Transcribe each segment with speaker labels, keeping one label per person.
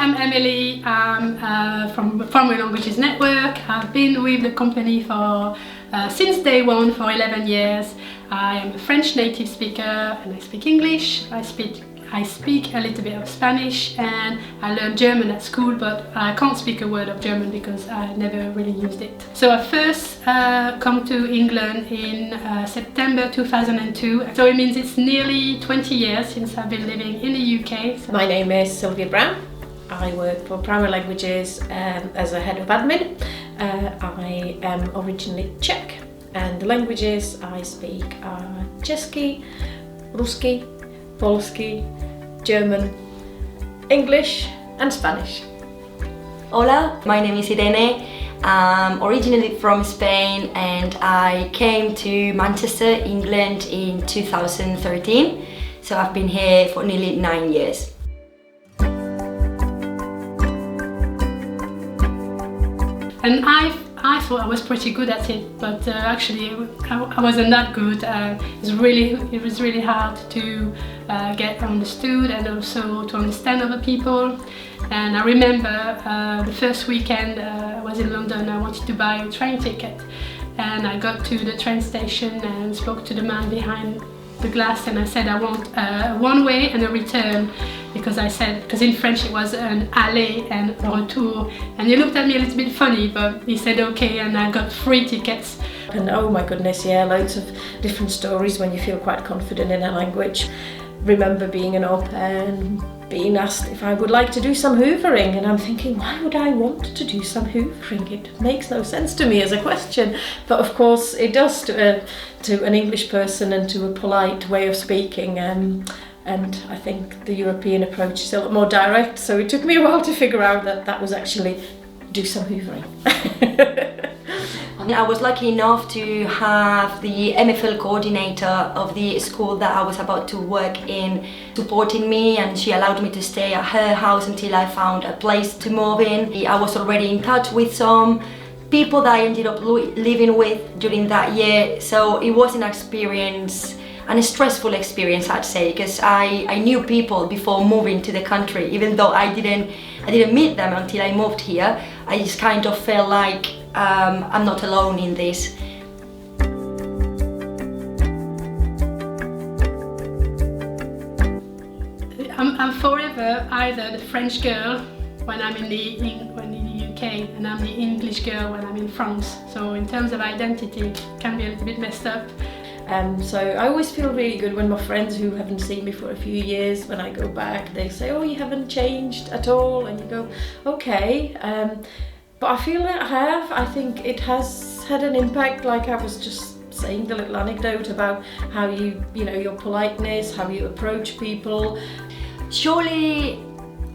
Speaker 1: I'm Emily. I'm from Bilingualism Network. I've been with the company for since day one for 11 years. I am a French native speaker and I speak English. I speak a little bit of Spanish, and I learned German at school, but I can't speak a word of German because I never really used it. So I first come to England in September 2002. So it means it's nearly 20 years since I've been living in the UK. So
Speaker 2: my name is Sylvia Brown. I work for Primary Languages as a head of admin. I am originally Czech, and the languages I speak are Česky, Rusky, Polsky, German, English and Spanish.
Speaker 3: Hola, my name is Irene. I'm originally from Spain and I came to Manchester, England in 2013. So I've been here for nearly 9 years.
Speaker 1: And I thought I was pretty good at it, but actually I wasn't that good. It was really hard to get understood and also to understand other people. And I remember the first weekend I was in London. I wanted to buy a train ticket, and I got to the train station and spoke to the man behind the glass, and I said I want one way and a return, because in French it was an aller and retour, and he looked at me a little bit funny, but he said okay, and I got 3 tickets.
Speaker 2: And oh my goodness, yeah, loads of different stories when you feel quite confident in a language. Remember being an au pair and being asked if I would like to do some hoovering, and I'm thinking, why would I want to do some hoovering? It makes no sense to me as a question, but of course it does to an English person and to a polite way of speaking. And I think the European approach is a lot more direct, so it took me a while to figure out that that was actually do some hoovering.
Speaker 3: I was lucky enough to have the MFL coordinator of the school that I was about to work in supporting me, and she allowed me to stay at her house until I found a place to move in. I was already in touch with some people that I ended up living with during that year, so it was an experience, and a stressful experience, I'd say, because I knew people before moving to the country. Even though I didn't meet them until I moved here, I just kind of felt like I'm not alone in this.
Speaker 1: I'm forever either the French girl when I'm in the UK, and I'm the English girl when I'm in France. So in terms of identity, it can be a little bit messed up.
Speaker 2: So I always feel really good when my friends who haven't seen me for a few years, when I go back, they say, oh, you haven't changed at all, and you go, okay. But I feel that I have. I think it has had an impact, like I was just saying the little anecdote about how you know, your politeness, how you approach people.
Speaker 3: Surely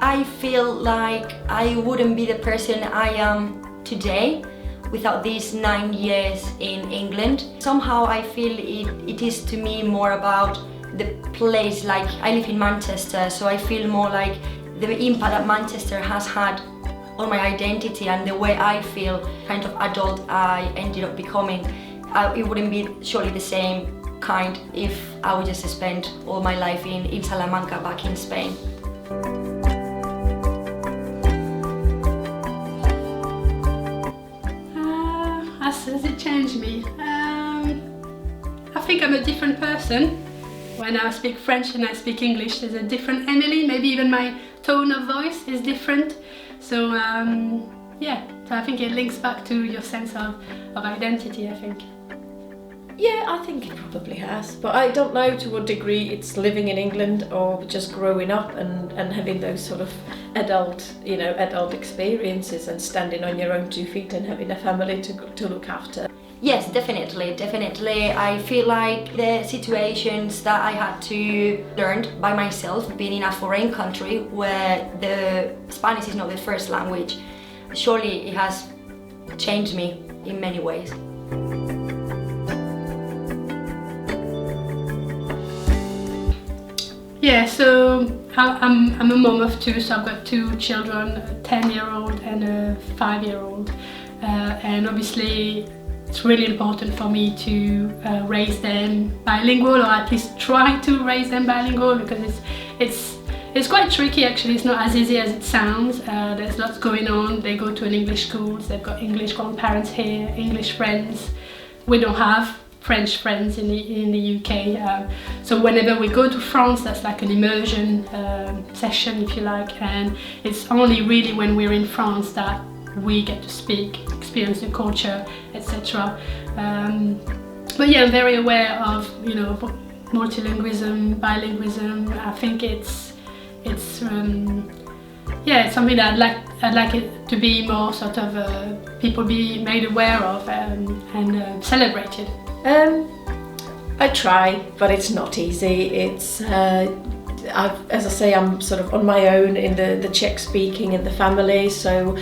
Speaker 3: I feel like I wouldn't be the person I am today without these 9 years in England. Somehow I feel it is to me more about the place. Like, I live in Manchester, so I feel more like the impact that Manchester has had on my identity and the way I feel kind of adult I ended up becoming. It wouldn't be surely the same kind if I would just spend all my life in Salamanca back in Spain.
Speaker 1: Has it changed me? I think I'm a different person. When I speak French and I speak English, there's a different Emily. Maybe even my tone of voice is different. So yeah, so I think it links back to your sense of identity, I think.
Speaker 2: Yeah, I think it probably has, but I don't know to what degree it's living in England or just growing up and having those sort of adult experiences and standing on your own 2 feet and having a family to look after.
Speaker 3: Yes, definitely. I feel like the situations that I had to learn by myself, being in a foreign country where the Spanish is not the first language, surely it has changed me in many ways.
Speaker 1: Yeah, so I'm a mom of 2, so I've got 2 children, a 10-year-old and a 5-year-old, and obviously it's really important for me to raise them bilingual, or at least try to raise them bilingual, because It's quite tricky actually, it's not as easy as it sounds. There's lots going on. They go to an English school, they've got English grandparents here, English friends. We don't have French friends in the UK. So whenever we go to France, that's like an immersion session, if you like, and it's only really when we're in France that we get to speak, experience the culture, etc. But yeah, I'm very aware of, you know, multilingualism, bilingualism. I think it's something that I'd like it to be more sort of people be made aware of and celebrated.
Speaker 2: I try, but it's not easy. It's as I say, I'm sort of on my own in the Czech speaking in the family, so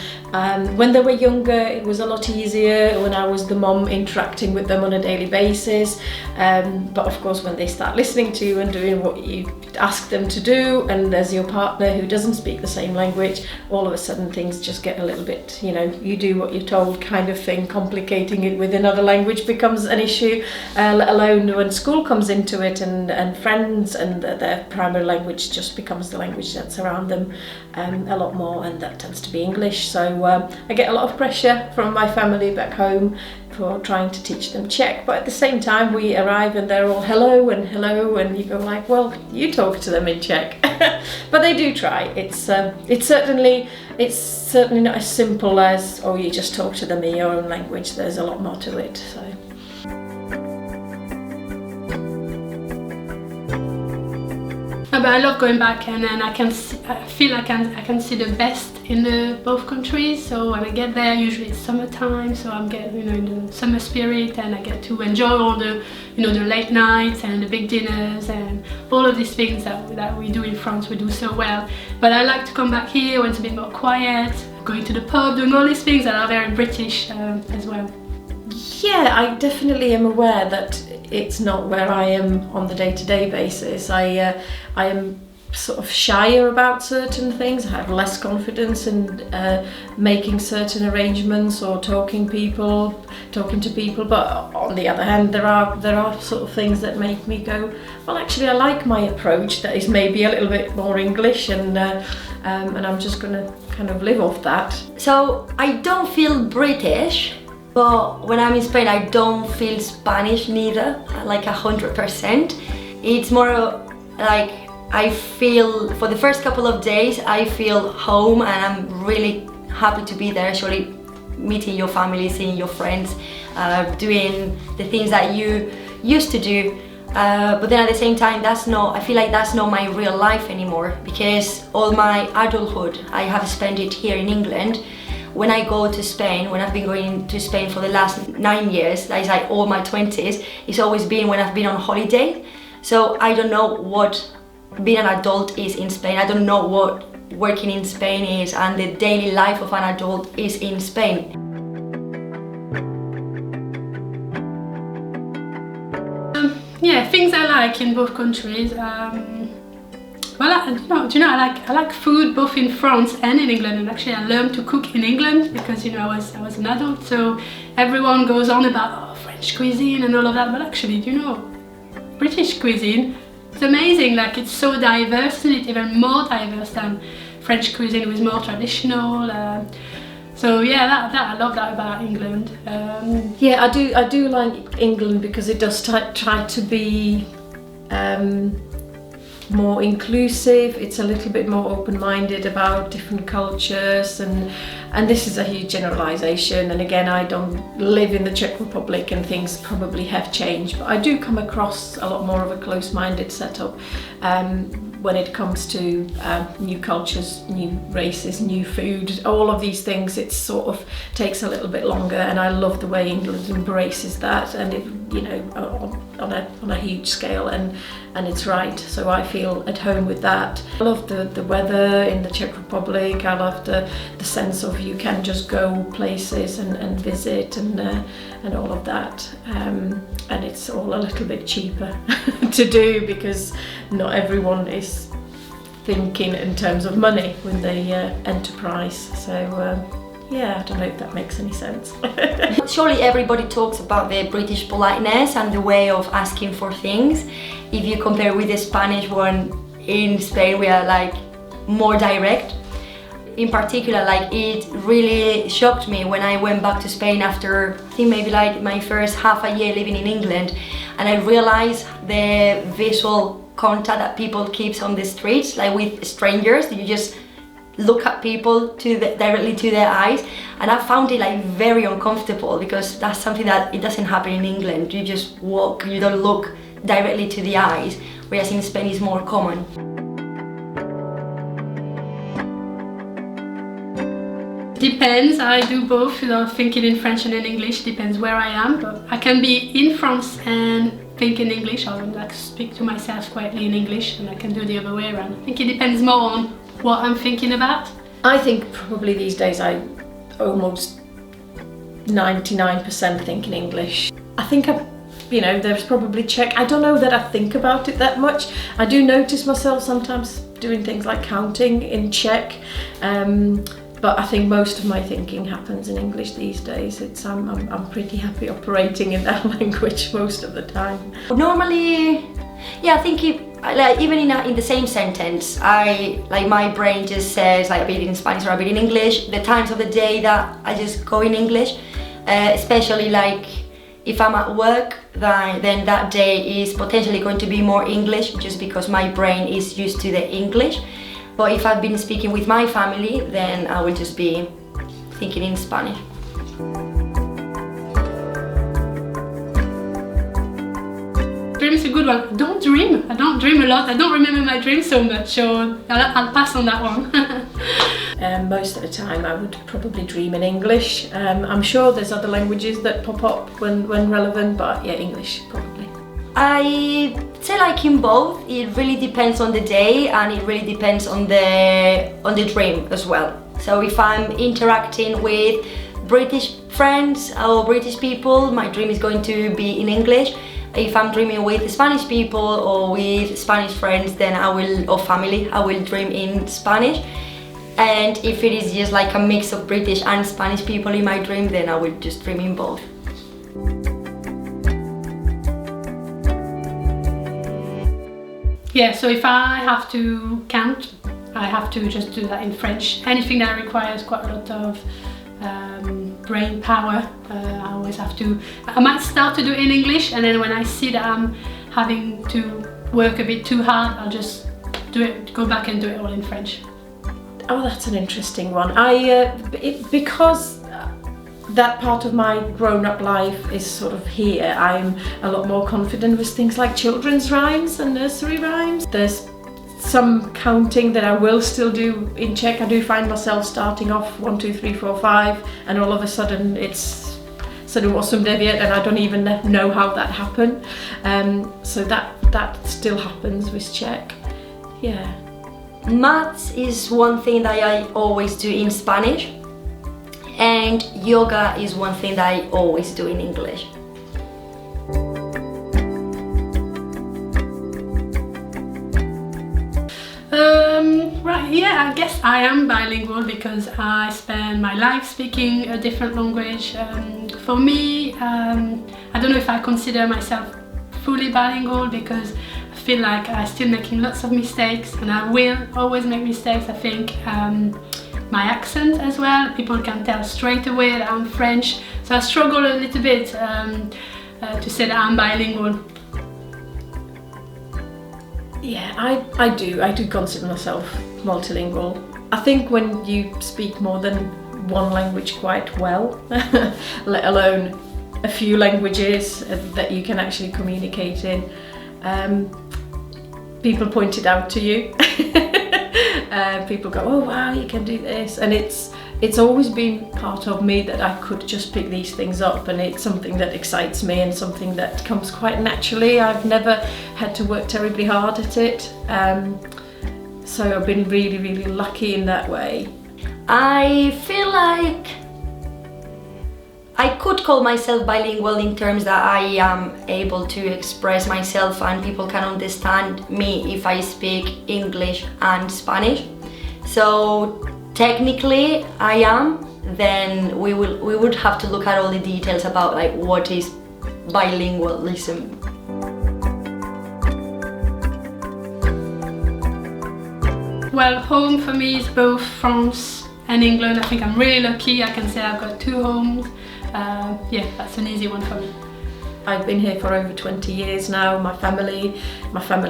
Speaker 2: when they were younger it was a lot easier when I was the mom interacting with them on a daily basis, but of course when they start listening to you and doing what you ask them to do, and there's your partner who doesn't speak the same language, all of a sudden things just get a little bit, you know, you do what you're told kind of thing. Complicating it with another language becomes an issue, let alone when school comes into it and friends, and their primary language just becomes the language that's around them a lot more, and that tends to be English. So I get a lot of pressure from my family back home for trying to teach them Czech, but at the same time we arrive and they're all hello, and you go like, well, you talk to them in Czech. But they do try. It's certainly not as simple as, oh, you just talk to them in your own language. There's a lot more to it. So.
Speaker 1: But I love going back, and then I feel I can see the best in both countries. So when I get there, usually it's summertime, so I'm getting, you know, in the summer spirit, and I get to enjoy all the, you know, the late nights and the big dinners and all of these things that we do in France, we do so well. But I like to come back here when it's a bit more quiet, going to the pub, doing all these things that are very British as well.
Speaker 2: Yeah, I definitely am aware that it's not where I am on the day-to-day basis. I am sort of shyer about certain things. I have less confidence in making certain arrangements or talking to people. But on the other hand, there are sort of things that make me go, well, actually, I like my approach. That is maybe a little bit more English, and I'm just going to kind of live off that.
Speaker 3: So I don't feel British. But when I'm in Spain, I don't feel Spanish neither, like 100%. It's more like I feel, for the first couple of days, I feel home, and I'm really happy to be there, actually meeting your family, seeing your friends, doing the things that you used to do. But then at the same time, I feel like that's not my real life anymore, because all my adulthood, I have spent it here in England. When I go to Spain, when I've been going to Spain for the last 9 years, that is like all my 20s, it's always been when I've been on holiday. So I don't know what being an adult is in Spain. I don't know what working in Spain is, and the daily life of an adult is in Spain.
Speaker 1: Yeah, things I like in both countries. Well, I like food both in France and in England, and actually I learned to cook in England because, you know, I was an adult, so everyone goes on about French cuisine and all of that, but actually, do you know, British cuisine, it's amazing. Like, it's so diverse, isn't it? Even more diverse than French cuisine, it was more traditional. So yeah, that I love that about England.
Speaker 2: Yeah, I do like England because it does try to be more inclusive. It's a little bit more open-minded about different cultures, and this is a huge generalization, and again, I don't live in the Czech Republic and things probably have changed, but I do come across a lot more of a close-minded setup when it comes to new cultures, new races, new food, all of these things. It sort of takes a little bit longer, and I love the way England embraces that, and it, you know, on a huge scale, and it's right. So I feel at home with that. I love the weather in the Czech Republic. I love the sense of you can just go places and visit and all of that. And it's all a little bit cheaper to do because not everyone is thinking in terms of money when they enterprise. So yeah, I don't know if that makes any sense.
Speaker 3: Surely everybody talks about the British politeness and the way of asking for things. If you compare with the Spanish one, in Spain we are like more direct. In particular, like, it really shocked me when I went back to Spain after, I think maybe like my first half a year living in England, and I realized the visual contact that people keeps on the streets, like with strangers. You just look at people directly to their eyes, and I found it like very uncomfortable, because that's something that it doesn't happen in England. You just walk, you don't look directly to the eyes, whereas in Spain it's more common.
Speaker 1: Depends, I do both, thinking in French and in English, depends where I am, but I can be in France and think in English, or like speak to myself quietly in English, and I can do the other way around. I think it depends more on what I'm thinking about.
Speaker 2: I think probably these days I almost 99% think in English. I think there's probably Czech. I don't know that I think about it that much. I do notice myself sometimes doing things like counting in Czech, but I think most of my thinking happens in English these days. I'm pretty happy operating in that language most of the time.
Speaker 3: Normally, yeah, I think even in the same sentence, my brain just says like a bit in Spanish or a bit in English. The times of the day that I just go in English, especially like if I'm at work, then that day is potentially going to be more English, just because my brain is used to the English. But if I've been speaking with my family, then I will just be thinking in Spanish.
Speaker 1: Dream is a good one. I don't dream a lot. I don't remember my dreams so much, so I'll pass on that one.
Speaker 2: Most of the time I would probably dream in English. I'm sure there's other languages that pop up when relevant, but yeah, English probably.
Speaker 3: I say like in both. It really depends on the day, and it really depends on the dream as well. So if I'm interacting with British friends or British people, my dream is going to be in English. If I'm dreaming with Spanish people or with Spanish friends, then or family, I will dream in Spanish. And if it is just like a mix of British and Spanish people in my dream, then I will just dream in both.
Speaker 1: Yeah, so if I have to count, I have to just do that in French. Anything that requires quite a lot of brain power, I always have to. I might start to do it in English, and then when I see that I'm having to work a bit too hard, I'll just go back and do it all in French.
Speaker 2: Oh, that's an interesting one. Because that part of my grown-up life is sort of here, I'm a lot more confident with things like children's rhymes and nursery rhymes. There's some counting that I will still do in Czech. I do find myself starting off 1, 2, 3, 4, 5, and all of a sudden it's 7, 8, 9, and I don't even know how that happened. So that still happens with Czech. Yeah.
Speaker 3: Maths is one thing that I always do in Spanish, and yoga is one thing that I always do in English.
Speaker 1: Right, yeah, I guess I am bilingual because I spend my life speaking a different language. For me, I don't know if I consider myself fully bilingual, because I feel like I'm still making lots of mistakes, and I will always make mistakes. I think my accent as well, people can tell straight away that I'm French, so I struggle a little bit to say that I'm bilingual.
Speaker 2: Yeah, I do consider myself multilingual. I think when you speak more than one language quite well, let alone a few languages that you can actually communicate in, people point it out to you. People go, oh wow, you can do this, and it's always been part of me that I could just pick these things up, and it's something that excites me and something that comes quite naturally. I've never had to work terribly hard at it, so I've been really, really lucky in that way.
Speaker 3: I feel like I could call myself bilingual in terms that I am able to express myself and people can understand me if I speak English and Spanish. So technically I am. Then we would have to look at all the details about like what is bilingualism.
Speaker 1: Well, home for me is both France and England. I think I'm really lucky. I can say I've got 2 homes. Yeah, that's an easy one for me.
Speaker 2: I've been here for over 20 years now. My family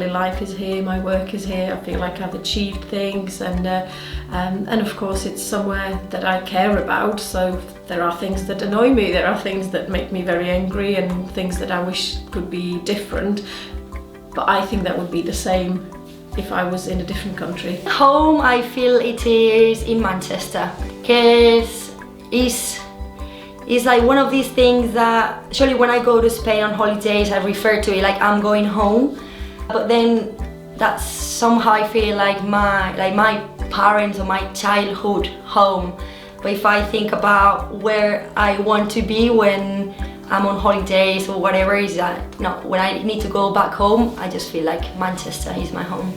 Speaker 2: life is here, my work is here. I feel like I've achieved things, and of course it's somewhere that I care about. So there are things that annoy me, there are things that make me very angry, and things that I wish could be different. But I think that would be the same if I was in a different country.
Speaker 3: Home, I feel it is in Manchester, because it's like one of these things that, surely when I go to Spain on holidays, I refer to it like I'm going home. But then that's somehow I feel like my parents or my childhood home. But if I think about where I want to be when I'm on holidays or whatever, is that no, when I need to go back home, I just feel like Manchester is my home.